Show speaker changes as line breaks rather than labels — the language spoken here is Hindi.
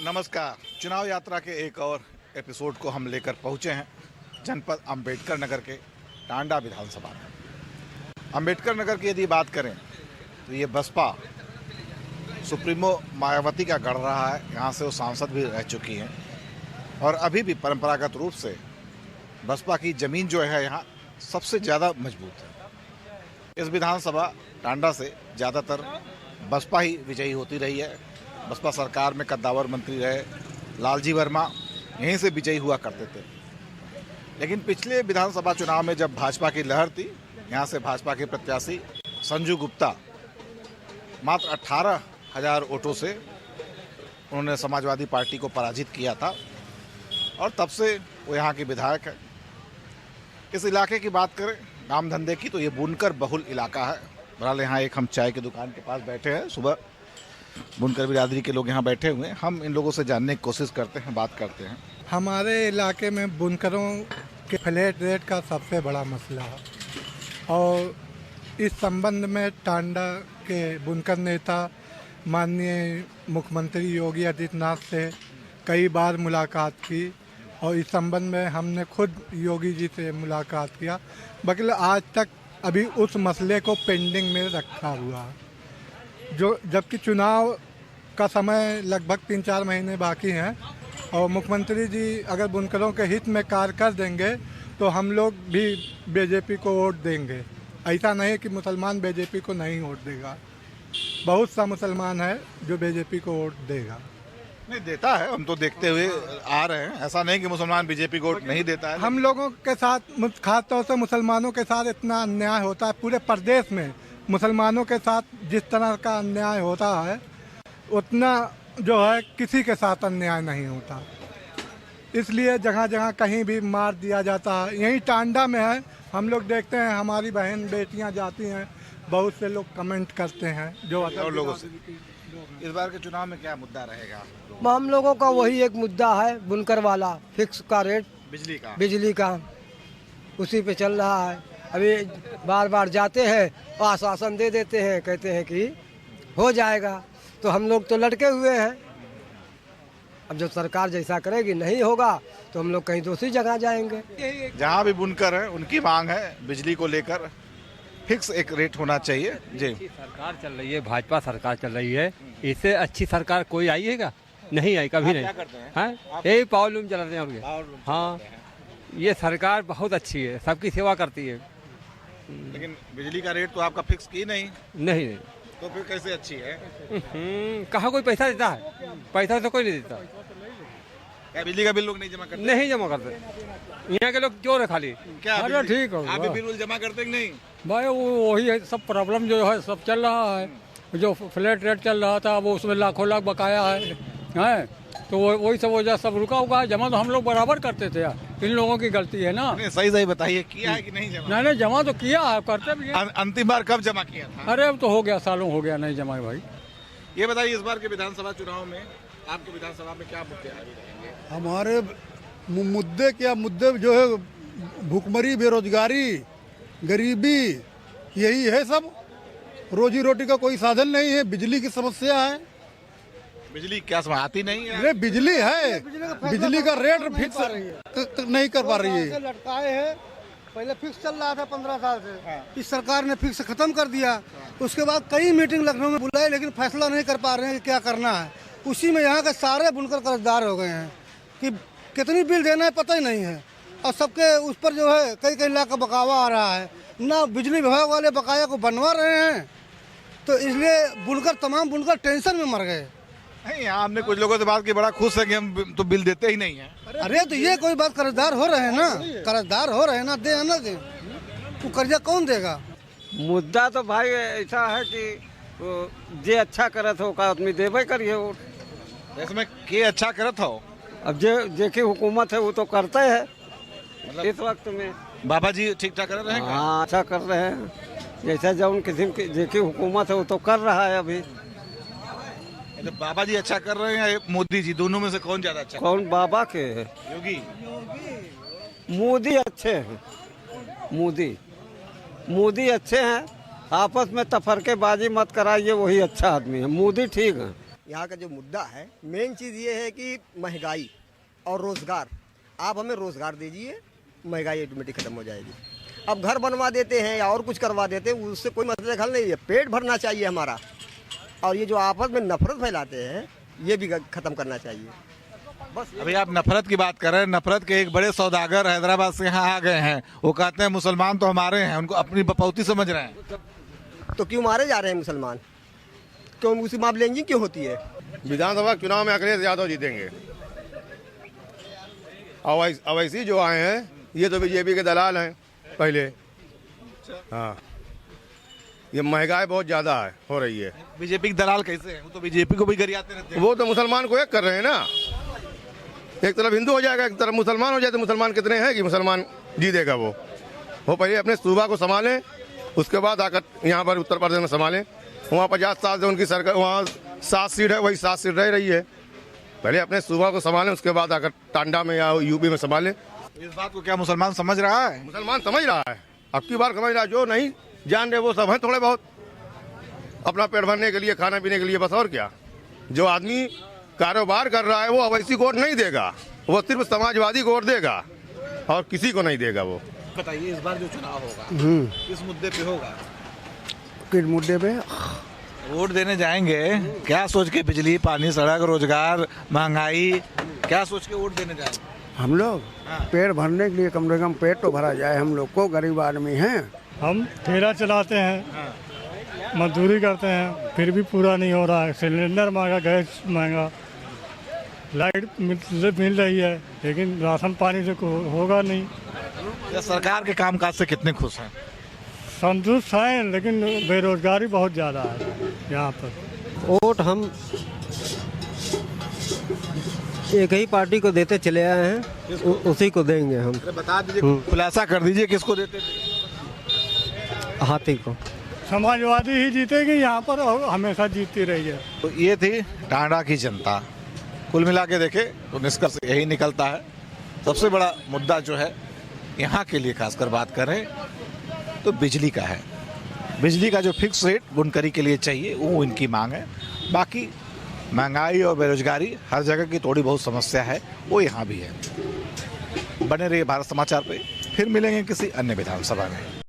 नमस्कार। चुनाव यात्रा के एक और एपिसोड को हम लेकर पहुंचे हैं जनपद अंबेडकर नगर के टांडा विधानसभा में। अंबेडकर नगर की यदि बात करें तो ये बसपा सुप्रीमो मायावती का गढ़ रहा है। यहाँ से वो सांसद भी रह चुकी हैं और अभी भी परंपरागत रूप से बसपा की ज़मीन जो है यहाँ सबसे ज़्यादा मजबूत है। इस विधानसभा टांडा से ज़्यादातर बसपा ही विजयी होती रही है। बसपा सरकार में कद्दावर मंत्री रहे लालजी वर्मा यहीं से विजयी हुआ करते थे। लेकिन पिछले विधानसभा चुनाव में जब भाजपा की लहर थी, यहाँ से भाजपा के प्रत्याशी संजू गुप्ता मात्र 18,000 वोटों से उन्होंने समाजवादी पार्टी को पराजित किया था और तब से वो यहाँ के विधायक है। इस इलाके की बात करें काम धंधे की तो ये बुनकर बहुल इलाका है। बहरहाल यहाँ एक हम चाय की दुकान के पास बैठे हैं। सुबह बुनकर बिरादरी के लोग यहाँ बैठे हुए हैं। हम इन लोगों से जानने की कोशिश करते हैं, बात करते हैं।
हमारे इलाके में बुनकरों के फ्लैट रेट का सबसे बड़ा मसला है और इस संबंध में टांडा के बुनकर नेता माननीय मुख्यमंत्री योगी आदित्यनाथ से कई बार मुलाकात की और इस संबंध में हमने खुद योगी जी से मुलाकात किया, बल्कि आज तक अभी उस मसले को पेंडिंग में रखा हुआ है। जो जबकि चुनाव का समय लगभग 3-4 महीने बाकी हैं और मुख्यमंत्री जी अगर बुनकरों के हित में कार्य कर देंगे तो हम लोग भी बीजेपी को वोट देंगे। ऐसा नहीं कि मुसलमान बीजेपी को नहीं वोट देगा, बहुत सा मुसलमान है जो बीजेपी को वोट देगा।
नहीं देता है, हम तो देखते हुए आ रहे हैं। ऐसा नहीं कि मुसलमान बीजेपी को वोट नहीं देता है।
हम लोगों के साथ खासतौर से मुसलमानों के साथ इतना अन्याय होता है। पूरे प्रदेश में मुसलमानों के साथ जिस तरह का अन्याय होता है उतना जो है किसी के साथ अन्याय नहीं होता। इसलिए जगह जगह कहीं भी मार दिया जाता है। यहीं टांडा में है, हम लोग देखते हैं हमारी बहन बेटियां जाती हैं, बहुत से लोग कमेंट करते हैं जो
और लोगों से इस बार के चुनाव में क्या मुद्दा रहेगा?
हम लोगों का वही एक मुद्दा है, बुनकर वाला फिक्स का रेट बिजली का उसी पे चल रहा है। अभी बार बार जाते हैं, आश्वासन दे देते हैं, कहते हैं कि हो जाएगा, तो हम लोग तो लटके हुए हैं। अब जो सरकार जैसा करेगी, नहीं होगा तो हम लोग कहीं दूसरी जगह जाएंगे।
जहाँ भी बुनकर है उनकी मांग है बिजली को लेकर फिक्स एक रेट होना चाहिए। जी
सरकार चल रही है, भाजपा सरकार चल रही है, इससे अच्छी सरकार कोई आई है क्या? नहीं आई, कभी नहीं।
क्या करते हैं?
हाँ, यही पावर लूम चलाते हैं। हाँ, ये सरकार बहुत अच्छी है, सबकी सेवा करती है।
लेकिन बिजली का रेट तो आपका फिक्स की नहीं।
नहीं
तो फिर कैसे अच्छी है?
कहाँ कोई पैसा देता है? पैसा तो कोई नहीं देता।
क्या बिजली का बिल लोग नहीं जमा करते?
नहीं जमा करते, यहाँ के लोग क्यों है खाली।
क्या
अरे ठीक हो,
आप भी बिल जमा करते कि नहीं?
भाई वही है, सब प्रॉब्लम जो है सब चल रहा है। जो फ्लैट रेट चल रहा था वो उसमें लाखों लाख बकाया है तो वही सब वजह सब रुका हुआ है। जमा तो हम लोग बराबर करते थे यार, इन लोगों की गलती है ना।
सही बताइए, किया है कि नहीं जमा?
नहीं जमा तो किया है, करते भी हैं।
अंतिम बार कब जमा किया था?
अरे अब तो हो गया, सालों हो गया नहीं जमा भाई।
ये बताइए इस बार के विधानसभा चुनाव में आपके विधानसभा में क्या मुद्दे आ रहेंगे?
हमारे मुद्दे जो है भूखमरी, बेरोजगारी, गरीबी, यही है सब। रोजी रोटी का कोई साधन नहीं है। बिजली की समस्या है।
बिजली क्या समझ आती नहीं है?
अरे बिजली है, बिजली का रेट फिक्स नहीं कर पा रही है।
लटकाए हैं, पहले फिक्स चल रहा था 15 साल से, इस सरकार ने फिक्स खत्म कर दिया। उसके बाद कई मीटिंग लखनऊ में बुलाई, लेकिन फैसला नहीं कर पा रहे हैं कि क्या करना है। उसी में यहाँ के सारे बुनकर कर्जदार हो गए हैं कि कितनी बिल देना है पता ही नहीं है और सबके उस पर जो है कई लाख का बकावा आ रहा है। ना बिजली विभाग वाले बकाया को बनवा रहे हैं, तो इसलिए बुनकर तमाम बुनकर टेंशन में मर गए।
नहीं, हमने कुछ लोगों से बात की, बड़ा खुश है कि हम तो बिल देते ही नहीं है।
अरे तो ये कोई बात, कर्जदार हो रहे हैं ना, कर्जदार हो रहे हैं ना, दे ना दे, तो कर्जा कौन देगा?
मुद्दा तो भाई ऐसा है कि जे अच्छा करत हो का आदमी देवे करिए वोट।
इसमें के अच्छा करत हो?
अब जे की हुकूमत है वो तो करते है। मतलब इस वक्त में
बाबा जी ठीक ठाक कर रहे हैं?
हाँ, अच्छा कर रहे हैं। जैसा जब किस्म की जे की हुकूमत है वो तो कर रहा है अभी।
तो बाबा जी अच्छा कर रहे हैं या मोदी जी? दोनों में से कौन ज्यादा अच्छा?
कौन बाबा के है?
योगी।
मोदी अच्छे हैं। मोदी अच्छे हैं। आपस में तफरकेबाजी मत कराइए, वही अच्छा आदमी है। मोदी ठीक है।
यहाँ का जो मुद्दा है, मेन चीज़ ये है कि महंगाई और रोज़गार। आप हमें रोज़गार दीजिए, महंगाई ऑटोमेटिक ख़त्म हो जाएगी। अब घर बनवा देते हैं या और कुछ करवा देते हैं, उससे कोई मसले हल नहीं है। पेट भरना चाहिए हमारा, और ये जो आपस में नफरत फैलाते हैं ये भी ख़त्म करना चाहिए। बस
अभी आप नफरत की बात कर रहे हैं। नफरत के एक बड़े सौदागर हैदराबाद से यहाँ आ गए हैं। वो कहते हैं मुसलमान तो हमारे हैं, उनको अपनी बपौती समझ रहे हैं।
तो क्यों मारे जा रहे हैं मुसलमान? क्यों उसी माप लेंगी क्यों होती है?
विधानसभा चुनाव में अखिलेश यादव जीतेंगे। अवैसी जो आए हैं ये तो बीजेपी के दलाल हैं पहले। हाँ, ये महंगाई बहुत ज़्यादा है हो रही है।
बीजेपी के दलाल कैसे हैं? वो तो बीजेपी को भी गरियाते रहते हैं।
वो तो मुसलमान को एक कर रहे हैं ना। एक तरफ हिंदू हो जाएगा, एक तरफ मुसलमान हो जाए, तो मुसलमान कितने हैं कि मुसलमान जीतेगा? वो पहले अपने सूबा को संभालें, उसके बाद आकर यहाँ पर उत्तर प्रदेश में संभालें। वहाँ 50 साल से उनकी सरकार, वहाँ 7 सीट है, वही 7 सीट रह रही है। पहले अपने सूबा को संभालें, उसके बाद आकर टांडा में या यूपी में संभालें।
इस बात को क्या मुसलमान समझ रहा है?
मुसलमान समझ रहा है, अब की बार समझ रहा है। जो नहीं जान रहे वो सब हैं थोड़े बहुत, अपना पेट भरने के लिए, खाने पीने के लिए, बस। और क्या? जो आदमी कारोबार कर रहा है वो अवैसी को वोट नहीं देगा, वो सिर्फ समाजवादी को वोट देगा और किसी को नहीं देगा। वो
बताइए, इस बार जो चुनाव होगा किस मुद्दे पे होगा?
किस मुद्दे पे?
वोट देने जाएंगे क्या सोच के? बिजली, पानी, सड़क, रोजगार, महंगाई, क्या सोच के वोट देने जाएंगे?
हम लोग पेट भरने के लिए, कम से कम पेट तो भरा जाए। हम लोग को गरीब आदमी हैं।
हम ठेला चलाते हैं, मजदूरी करते हैं, फिर भी पूरा नहीं हो रहा है। सिलेंडर महंगा, गैस महंगा, लाइट मिल रही है, लेकिन राशन पानी से होगा नहीं।
या सरकार के कामकाज से कितने खुश हैं?
संतुष्ट हैं, लेकिन बेरोजगारी बहुत ज़्यादा है यहाँ पर।
वोट हम एक ही पार्टी को देते चले आए हैं, उसी को देंगे हम।
बता दीजिए, खुलासा कर दीजिए किसको देते?
हाथी को।
समाजवादी ही जीतेगी यहाँ पर, और हमेशा जीतती रही है।
तो ये थी टांडा की जनता। कुल मिला के देखे तो निष्कर्ष यही निकलता है। सबसे बड़ा मुद्दा जो है यहाँ के लिए खासकर बात करें तो बिजली का है। बिजली का जो फिक्स रेट बुनकरी के लिए चाहिए वो इनकी मांग है। बाकी महंगाई और बेरोजगारी हर जगह की थोड़ी बहुत समस्या है, वो यहाँ भी है। बने रहिए भारत समाचार पे, फिर मिलेंगे किसी अन्य विधानसभा में।